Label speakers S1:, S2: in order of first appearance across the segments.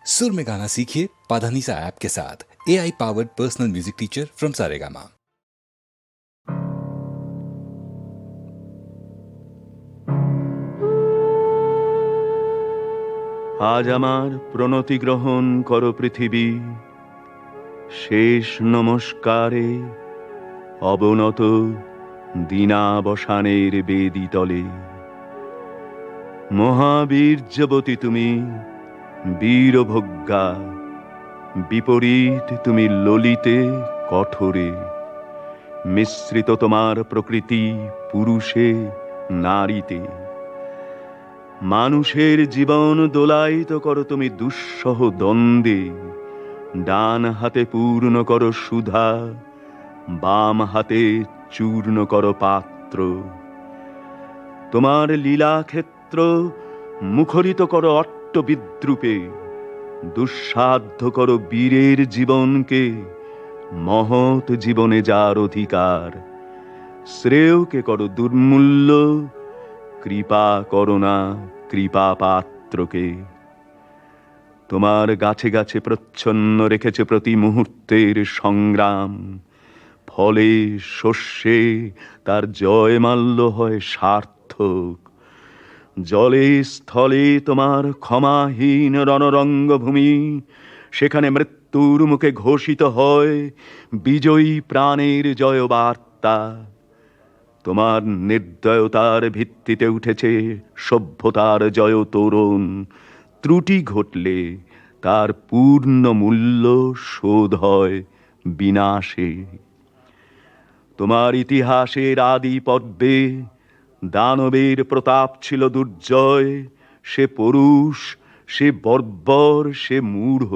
S1: सुर में गाना सीखिए पाधानीसा ऐप के साथ। AI powered personal music teacher from Saregama.
S2: আজ আমার প্রণতি গ্রহণ করো পৃথিবী, শেষ নমস্কারে অবনত দীনাবসানের বেদী তলে। মহাবীর্যবতী তুমি, বীরভোগ্যা, বিপরীত তুমি ললিতে কঠোরে। মিশ্রিত তোমার প্রকৃতি পুরুষে নারীতে। মানুষের জীবন দোলায়িত করো তুমি দুঃসহ দ্বন্দ্বে। ডান হাতে পূর্ণ করো সুধা, বাম হাতে চূর্ণ করো পাত্র। তোমার লীলাক্ষেত্র মুখরিত করো অট্ট বিদ্রূপে। দুঃসাধ্য করো বীরের জীবনকে, মহৎ জীবনে যার অধিকার। শ্রেয়কে করো দুর্মূল্য, কৃপা করোনা কৃপা পাত্রকে। তোমার গাছে গাছে প্রচ্ছন্ন রেখেছে প্রতি মুহূর্তের সংগ্রাম। ফলে শস্যে তার জয়মাল্য হয় সার্থক। জলে স্থলে তোমার ক্ষমাহীন রণরঙ্গভূমি। সেখানে মৃত্যুর মুখে ঘোষিত হয় বিজয়ী প্রাণের জয়বার্তা। তোমার নির্দয়তার ভিত্তিতে উঠেছে সভ্যতার জয় তোরণ। ত্রুটি ঘটলে তার পূর্ণ মূল্য শোধ হয় বিনাশে। তোমার ইতিহাসের আদি পর্বে দানবের প্রতাপ ছিল দুর্জয়। সে পরুষ, সে বর্বর, সে মূঢ়।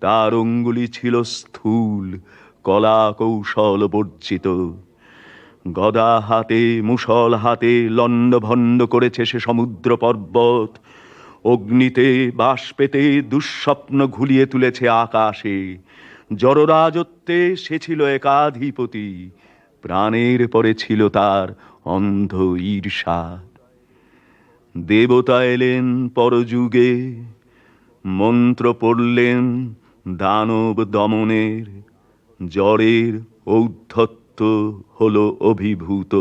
S2: তার অঙ্গুলি ছিল স্থূল, কলা কৌশল বর্জিত। গদা হাতে মুষল হাতে লণ্ডভণ্ড করেছে সে সমুদ্র পর্বত। অগ্নিতে বাষ্পেতে দুঃস্বপ্ন ঘুলিয়ে তুলেছে আকাশে। জড়রাজত্বে সে ছিল একাধিপতি। প্রাণের পরে ছিল তার অন্ধ ঈর্ষা। দেবতা এলেন পরযুগে, মন্ত্র পড়লেন দানব দমনের। জড়ের ঔদ্ধত্য হলো অভিভূত।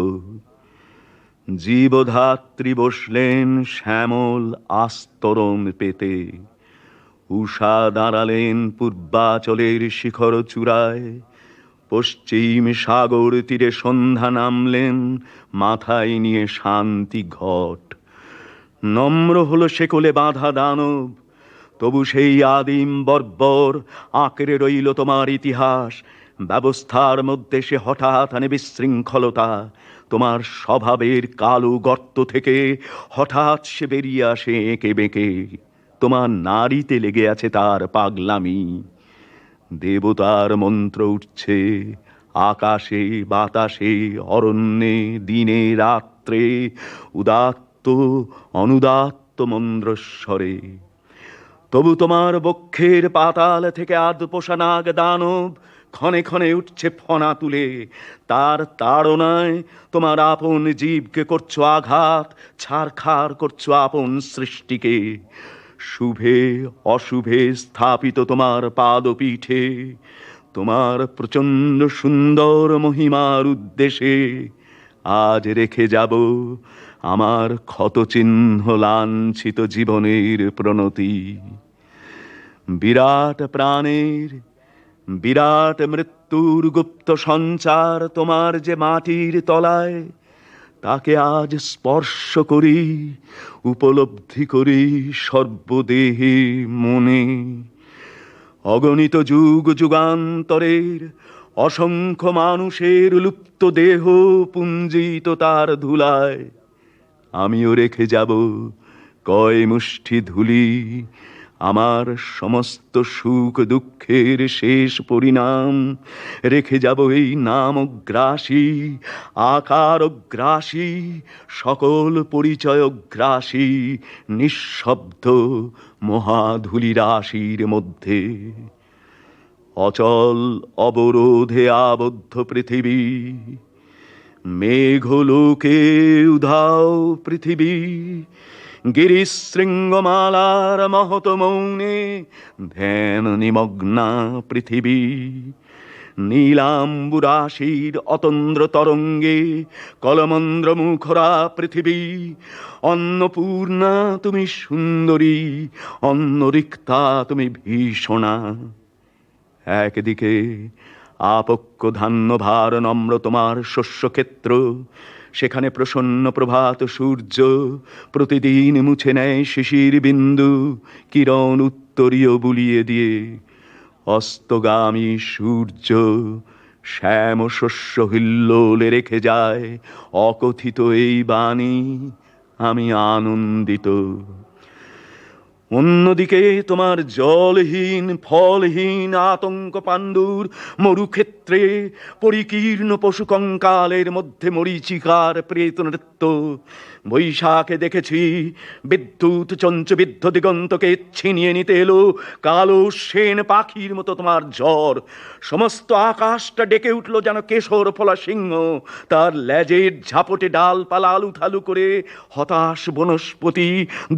S2: জীবধাত্রী বসলেন শ্যামল আস্তরণ পেতে। উষা দাঁড়ালেন পূর্বাচলের শিখর চূড়ায়। পশ্চিম সাগর তীরে সন্ধ্যা নামলেন মাথায় নিয়ে শান্তি ঘট। নম্র হলো শেকলে বাঁধা দানব, তবু সেই আদিম বর্বর আঁকড়ে রইল তোমার ইতিহাস। ব্যবস্থার মধ্যে সে হঠাৎ আনে বিশৃঙ্খলতা। তোমার স্বভাবের কালো গর্ত থেকে হঠাৎ সে বেরিয়ে আসে এঁকে বেঁকে। তোমার নারীতে লেগে আছে তার পাগলামি। দেবতার মন্ত্র উঠছে আকাশে বাতাসে অরণ্যে দিনে রাত্রে, উদাত্ত অনুদাত্ত মন্দ্রস্বরে। তবু তোমার বক্ষের পাতাল থেকে আধপোষা নাগ দানব ক্ষণে ক্ষণে উঠছে ফনা তুলে। তার তাড়নায় তোমার আপন জীবকে করছো আঘাত, ছারখার করছো আপন সৃষ্টিকে। শুভে অশুভে স্থাপিত তোমার পাদপীঠে, তোমার প্রচণ্ড সুন্দর মহিমার উদ্দেশ্যে আজ রেখে যাব আমার ক্ষতচিহ্ন লাঞ্ছিত জীবনের প্রণতি। বিরাট প্রাণের বিরাট মৃত্যুর গুপ্ত সঞ্চার তোমার যে মাটির তলায়, তাকে আজ স্পর্শ করি, উপলব্ধি করি সর্বদেহে মনে। অগণিত যুগ যুগান্তরের অসংখ্য মানুষের লুপ্ত দেহ পুঞ্জিত তার ধুলায় আমিও রেখে যাব কয় মুষ্টি ধুলি। আমার সমস্ত সুখ দুঃখের শেষ পরিণাম রেখে যাব এই নামগ্রাসী, আকারগ্রাসী, সকল পরিচয়গ্রাসী নিঃশব্দ মহাধূলি রাশির মধ্যে। অচল অবরোধে আবদ্ধ পৃথিবী, মেঘলোকে উধাও পৃথিবী, গিরিশৃঙ্গমালার মহত মৌনে ধ্যান নিমগ্না পৃথিবী, নীলাম্বুরাশির অতন্দ্র তরঙ্গে কলমন্দ্র মুখরা পৃথিবী। অন্নপূর্ণা তুমি সুন্দরী, অন্নরিক্তা তুমি ভীষণা। একদিকে আপক্ষ ধান্যভার নম্র তোমার শস্যক্ষেত্র, সেখানে প্রসন্ন প্রভাত সূর্য প্রতিদিন মুছে নেয় শিশির বিন্দু কিরণ উত্তরীয় বুলিয়ে দিয়ে। অস্তগামী সূর্য শ্যাম শস্য হিল্লোলে রেখে যায় অকথিত এই বাণী, আমি আনন্দিত। অন্যদিকে তোমার জলহীন ফলহীন আতঙ্ক পাণ্ডুর মরুক্ষেত্রে পরিকীর্ণ পশু কঙ্কালের মধ্যে মরীচিকার প্রেত নৃত্য। বৈশাখে দেখেছি বিদ্যুৎ চঞ্চবিদ্ধ দিগন্তকে ছিনিয়ে নিতে এলো কালো সেন পাখির মতো তোমার ঝড়। সমস্ত আকাশটা ডেকে উঠল যেন কেশর ফলা সিংহ, তার লেজের ঝাপটে ডালপালা আলুথালু করে হতাশ বনস্পতি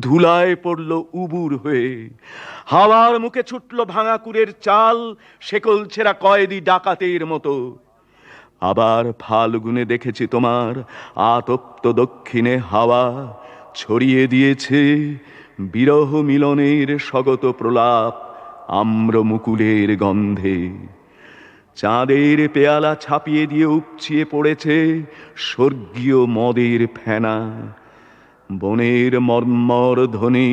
S2: ধুলায় পড়ল উবুর হয়ে। হাওয়ার মুখে ছুটল ভাঙা কুড়ের চাল শেকল ছেঁড়া কয়েদি ডাকাতের মতো। আবার ফাল্গুনে দেখেছি তোমার আতপ্ত দক্ষিণে হাওয়া ছড়িয়ে দিয়েছে বিরহ মিলনের স্বগত প্রলাপ আম্র মুকুলের গন্ধে। চাঁদের পেয়ালা ছাপিয়ে দিয়ে উপচিয়ে পড়েছে স্বর্গীয় মদের ফেনা। বনের মর্মর ধ্বনি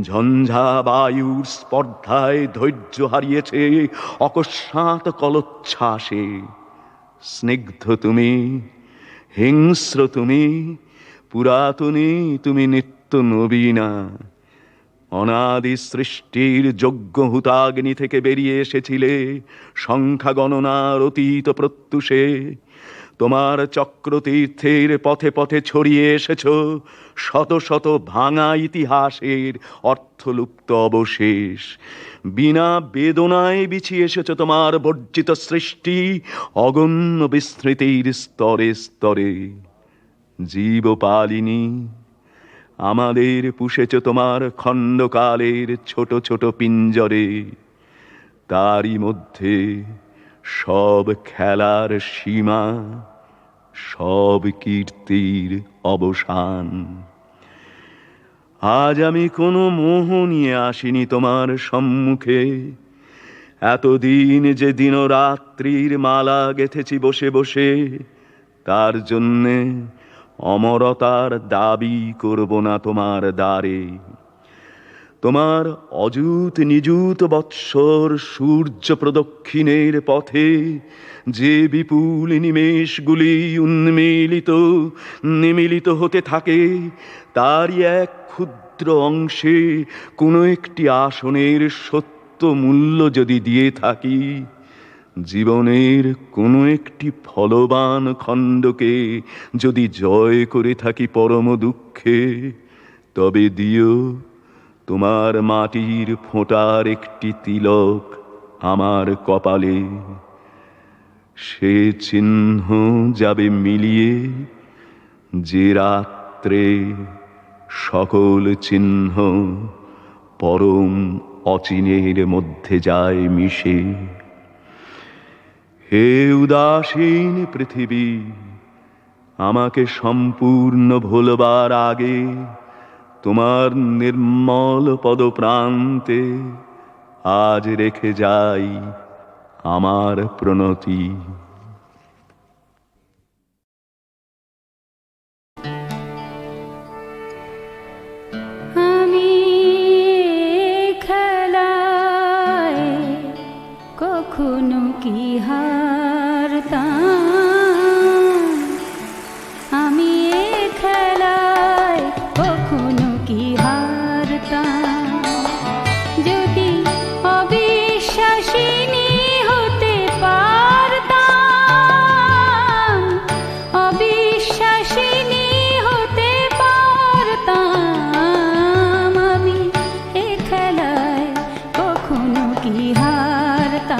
S2: ঝঞ্ঝা বায়ুর স্পর্ধায় ধৈর্য হারিয়েছে অকস্মাৎ কলোচ্ছ্বাসে। স্নিগ্ধ তুমি, হিংস্র তুমি, পুরাতনী তুমি নিত্য নবীনা। অনাদি সৃষ্টির যজ্ঞ হুতাগ্নি থেকে বেরিয়ে এসেছিলে সংখ্যা গণনার অতীত প্রত্যুষে। তোমার চক্রতীর্থের পথে পথে ছড়িয়ে এসেছ শত শত ভাঙা ইতিহাসের অর্থলুপ্ত অবশেষ। বিনা বেদনায় বিছিয়ে এসেছ তোমার বর্জিত সৃষ্টি অগণ্য বিস্মৃতির স্তরে স্তরে। জীবপালিনী, আমাদের পুষেছ তোমার খণ্ডকালের ছোট ছোট পিঞ্জরে। তারই মধ্যে সব খেলার সীমা, সব কীর্তির অবসান। আজ আমি কোনো মোহ নিয়ে আসিনি তোমার সম্মুখে। এতদিন যে দিনরাত্রির মালা গেঁথেছি বসে বসে, তার জন্যে অমরতার দাবি করব না তোমার দ্বারে। তোমার অযুত নিযুত বৎসর সূর্য প্রদক্ষিণের পথে যে বিপুল নিমেষগুলি উন্মিলিত নিমিলিত হতে থাকে, তারই এক ক্ষুদ্র অংশে কোনো একটি আসনের সত্য মূল্য যদি দিয়ে থাকি, জীবনের কোনো একটি ফলবান খণ্ডকে যদি জয় করে থাকি পরম দুঃখে, তবে দিও তোমার মাটির ফোঁটার একটি তিলক আমার কপালে। সে চিহ্ন যাবে মিলিয়ে যে রাত্রে সকল চিহ্ন পরম অচিনের মধ্যে যায় মিশে। হে উদাসীন পৃথিবী, আমাকে সম্পূর্ণ ভুলবার আগে তোমার নির্মল পদপ্রান্তে আজ রেখে যাই আমার প্রণতি।
S3: আমি খেলায় কখনো কি হারতাম, আমি খেলায় কখনো কি হারতাম। যদি অবিশ্বাসিনী হতে পারতাম, অবিশ্বাসিনী হতে পারতাম, আমি এ খেলায় কখনো কি হারতাম,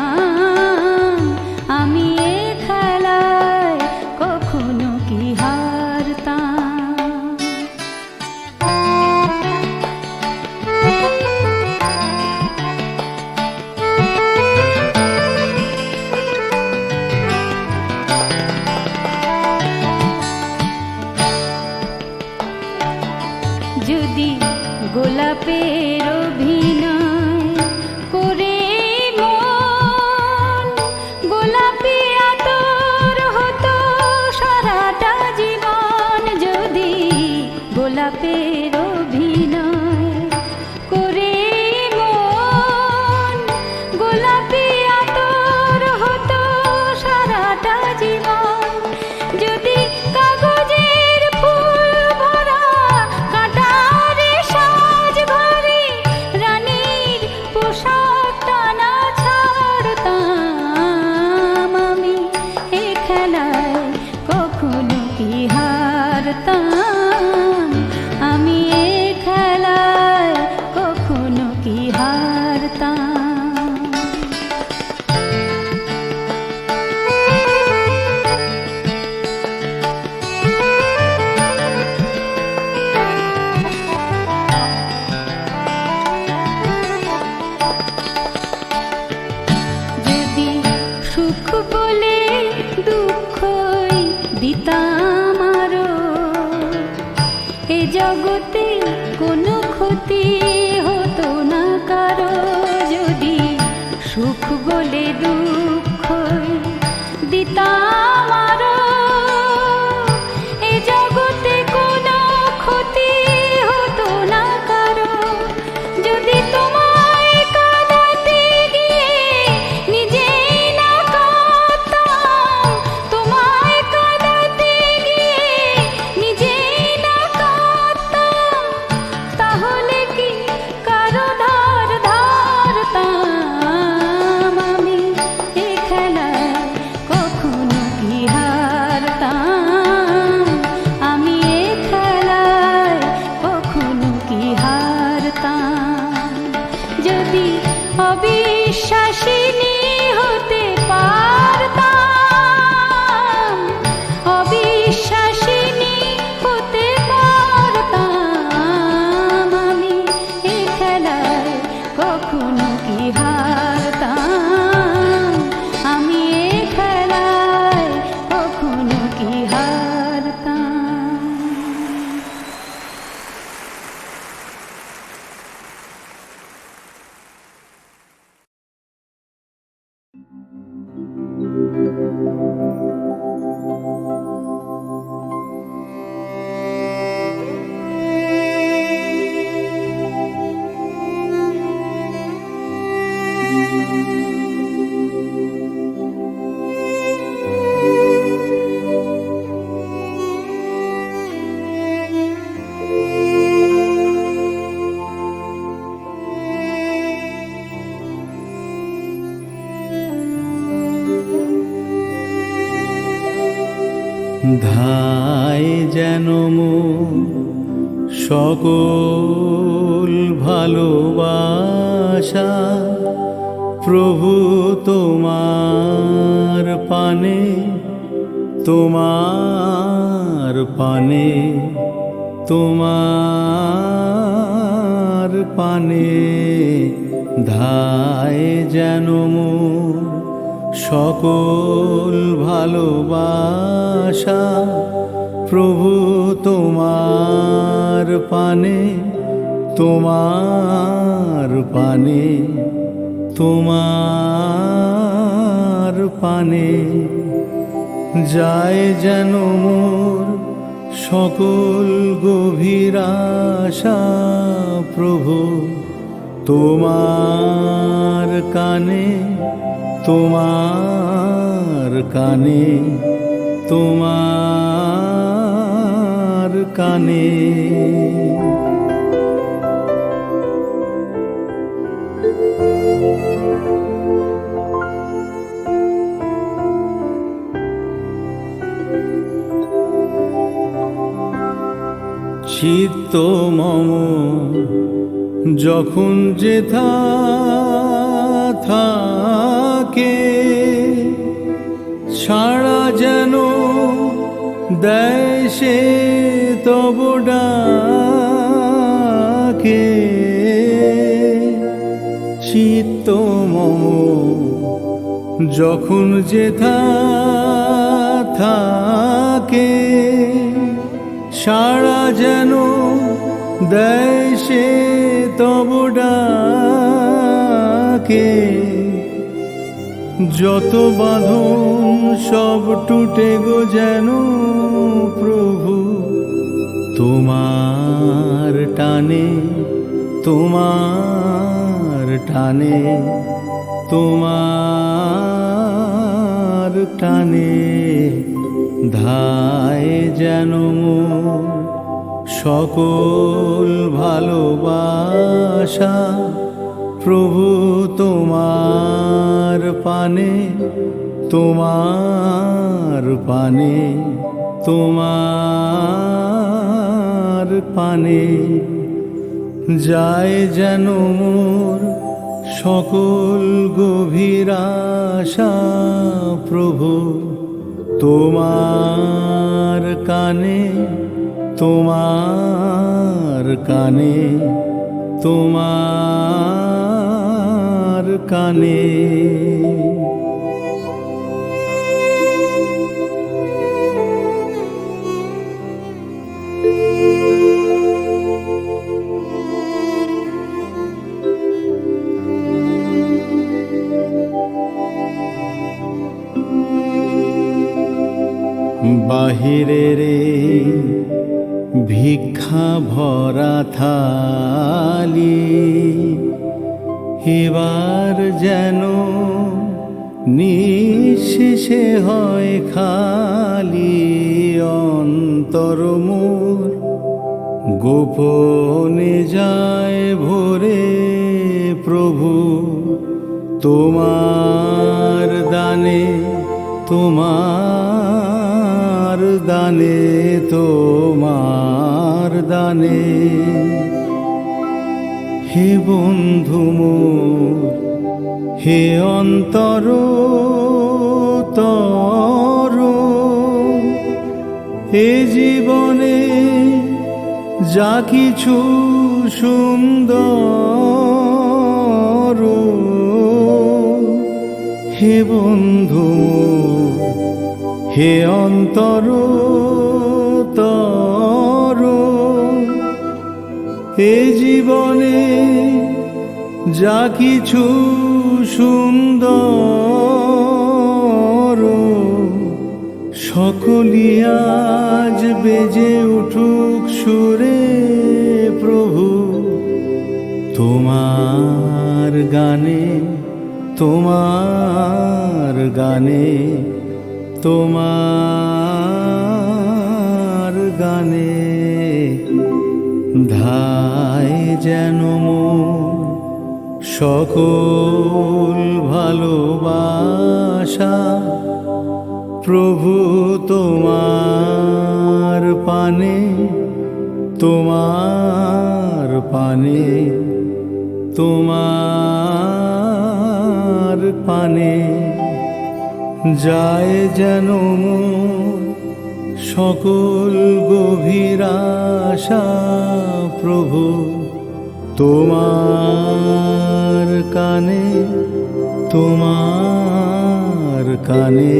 S3: হারতাম। যদি সুখ বলে দুঃখই দিতাম আরো, এ জগতে কোনো ক্ষতি হতো না কারো। যদি সুখ বলে দুঃখই দিতাম আরো, এ জগতে কোনো ক্ষতি হতো না কারো। যদি তোমায় কাঁদাতে গিয়ে নিজেই না কাঁদতাম, তোমায় কাঁদাতে গিয়ে নিজেই না কাঁদতাম, তাহলে কি কারো ধার ধারতাম আমি? এ খেলায় কখনো কি হারতাম আমি? এ খেলায় কখনো কি হারতাম? যদি অবিশ্বাসিনী হতে পারতাম, অবিশ্বাসিনী হতে পারতাম আমি, এ খেলায় কখনো কি হারতাম আমি? এ খেলায় কখনো কি হারতাম?
S4: ধায় যেন মোর সকল ভালোবাসা, প্রভু তোমার পানে, তোমার পানে, তোমার পানে। ধায় যেন মোর সকল ভালোবাসা, প্রভু তোমার পানে, তোমার পানে, তোমার পানে। যায় যেন মোর সকল গভীর আশা, প্রভু তোমার কানে, তোমার কানে, তোমার কানে। চিত্ত মম যখন যেথা থাকে, সাড়া যেন দেয় সে তব ডাকে। চিত্ত মম যখন যেথা থাকে, সাড়া যেন দেয় সে তব ডাকে। যত বাঁধন সব টুটে গো যেন প্রভু তোমার টানে, তোমার টানে, তোমার টানে। ধায় যেন মোর সকল ভালোবাসা, প্রভু তোমার পানে, তোমার পানে, তোমার পানে। যায় যেন মোর সকল গভীর আশা প্রভু তোমার কানে, তোমার কানে, তোমার কানে। বাহিরের ভিক্ষা ভরা থালি এবার যেন নিঃশেষে হয় খালি। অন্তর মোর গোপনে যায় ভরে প্রভু তোমার দানে, তোমার দানে, তোমার দানে। হে বন্ধু মোর, হে অন্তর তর, এ জীবনে যা কিছু সুন্দর, হে বন্ধু হে অন্তর তর, এ জীবনে যা কিছু সুন্দর, সকলি আজ বেজে উঠুক সুরে প্রভু তোমার গানে, তোমার গানে, তোমার গানে। ধায় যেন মোর সকল ভালোবাসা প্রভু তোমার পানে, তোমার পানে, তোমার পানে। যায় যেন মোর সকল গভীর আশা প্রভু তোমার কানে, তোমার কানে,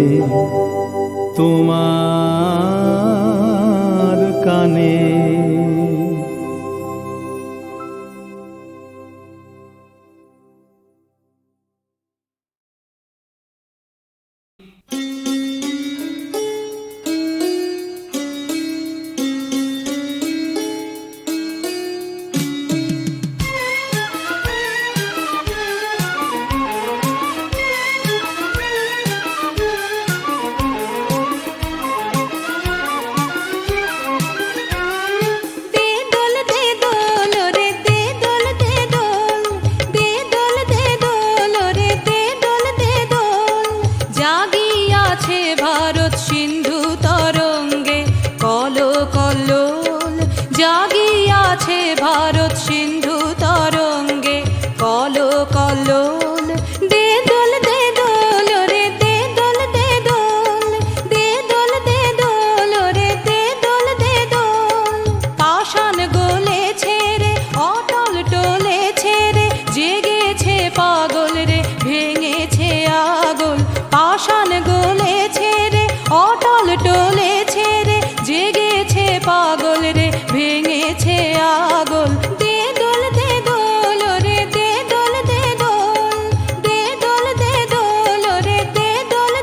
S4: তোমার কানে।
S3: ভারত সিন্ধু তরঙ্গে কল কল্লোল। দে দোল রে দে দোল দে দোল, দে দোল রে দে দোল পাষাণ গলেছে রে অটল টলেছে রে, জেগেছে পাগল রে ভেঙেছে আগল। পাষাণ গলেছে রে অটল টলেছে রে, জেগেছে পাগল রে ভেঙেছে আগল। দে দোল রে দে দোল দে দোল, দে দোল রে দে দোল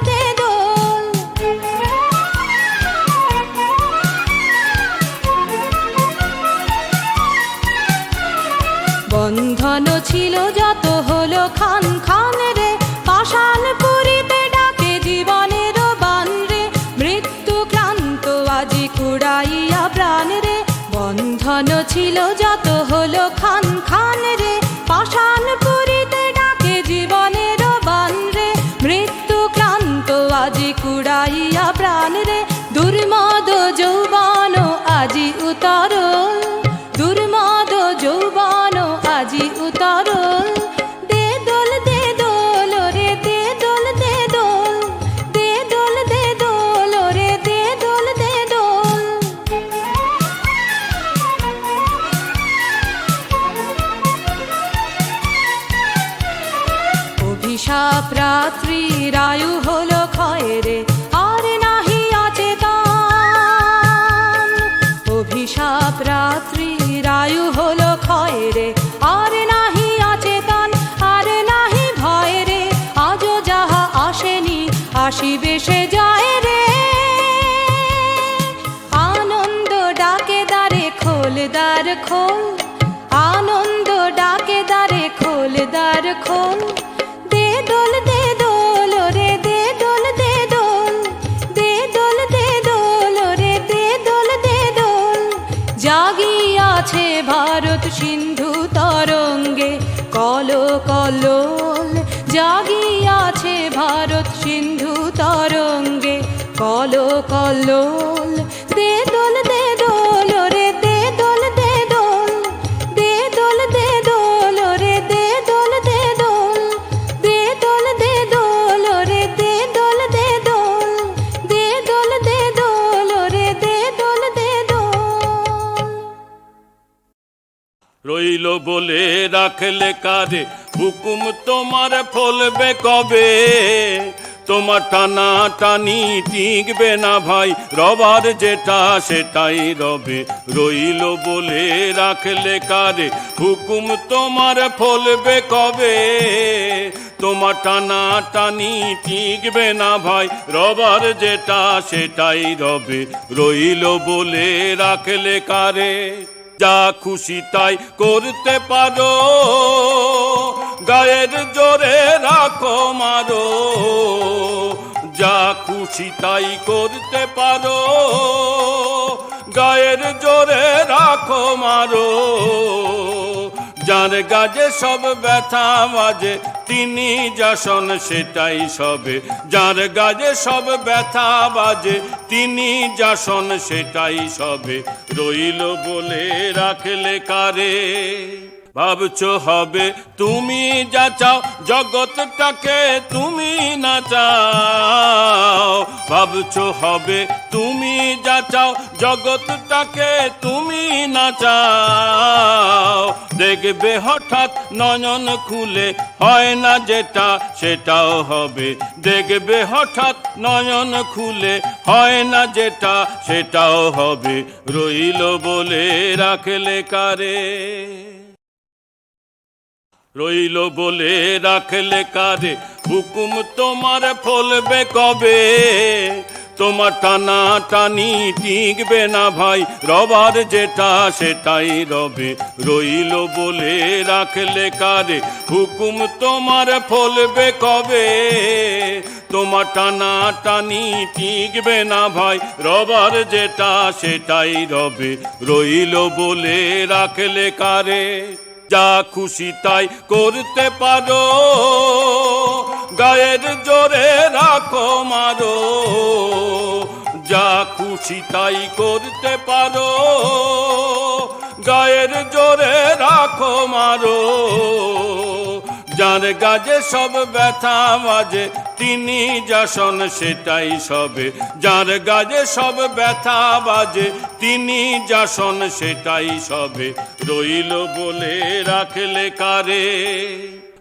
S3: বন্ধন ছিল যত হলো খান খান রে, পাষাণ পুরীতে ডাকে জীবনের বান রে। মৃত্যু ক্লান্ত আজি কুড়াইয়া প্রাণ রে, বন্ধন ছিল যত হলো খান খান রে। পাষাণ পুরীতে ডাকে জীবনের বান রে, মৃত্যু ক্লান্ত আজি কুড়াইয়া প্রাণ রে। দুর্মদ যৌবন আজি উতরল, দুর্মদ যৌবন আজি উতরল। দে দোল অভিশাপ রাত্রির আয়ু হলো ক্ষয় রে, আর নাহি অচেতন। অভিশাপ রাত্রির আয়ু হলো ক্ষয় রে, আর নাহি অচেতন, আর নাহি ভয় রে। আজও যাহা আসেনি আসিবে সে যায় রে। আনন্দ ডাকে দ্বারে খোল দ্বার খোল, আনন্দ ডাকে দ্বারে খোল দ্বার খোল। দে দোল রে, দে দোল দে দোল, দে দোল রে, দে দোল জাগিয়াছে ভারত সিন্ধু তরঙ্গে কল কল্লোল। জাগিয়াছে ভারত সিন্ধু তরঙ্গে কল কল্লোল। দে দোল রে, দে দোল দে দোল রে, দে দোল দে দোল, দে দোল রে, দে দোল দে দোল, দে দোল রে, দে দোল দোল।
S5: রইল বলে রাখলে কারে, হুকুম তোমার ফলবে কবে? তোমার টানা টানি টিকবে না ভাই, রবার যেটা সেটাই রবে। রইল বলে রাখলে কারে, হুকুম তোমার ফলবে কবে? তোমার টানা টানি টিকবে না ভাই, রবার যেটা সেটাই রবে। রইল বলে রাখলে কারে, যা খুশি তাই করতে পারো, গায়ের জোরে রাখো মারো। যা খুশি তাই করতে পারো, গায়ের জোরে রাখো মারো। যার গাজে সব ব্যথা বাজে, তিনি যাসন সেটাই সবে। যার গাজে সব ব্যথা বাজে, তিনি যাসন সেটাই সবে। রইল বলে রাখলে কারে, ভাবছো হবে তুমি যা চাও, জগৎটাকে তুমি না চাও। ভাবছো হবে তুমি যা চাও, জগৎটাকে তুমি না চাও। দেখবে হঠাৎ নয়ন খুলে, হয় না যেটা সেটাও হবে। দেখবে হঠাৎ নয়ন খুলে, হয় না যেটা সেটাও হবে। রইল বলে রাখলে কারে, রইল বলে রাখলে কারে, হুকুম তোমার ফলবে কবে? তোমার টানা টানি টিকবে না ভাই, রবার যেটা সেটাই রবে। রইল বলে রাখলে কারে, হুকুম তোমার ফলবে কবে? তোমার টানা টানি টিকবে না ভাই, রবার যেটা সেটাই রবে। রইল বলে রাখলে কারে, যা খুশি তাই করতে পারো, গায়ের জোরে রাখো মারো। যা খুশি তাই করতে পারো, গায়ের জোরে রাখো মারো। যার গাজে সব ব্যথা বাজে, তিনি যাসন সেটাই সবে। যার গাজে সব ব্যথা বাজে, তিনি যাসন সেটাই সবে। রইল বলে রাখলে কারে,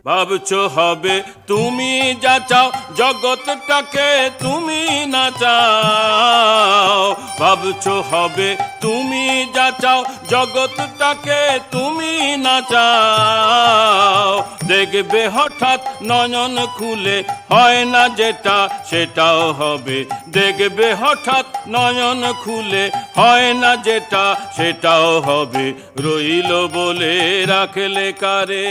S5: ভাবছো হবে তুমি যা চাও, জগৎটাকে তুমি না চাও। ভাবছো হবে তুমি যা চাও, জগৎটাকে তুমি না চাও। দেখবে হঠাৎ নয়ন খুলে, হয় না যেটা সেটাও হবে। দেখবে হঠাৎ নয়ন খুলে, হয় না যেটা সেটাও হবে। রইল বলে রাখলে কারে।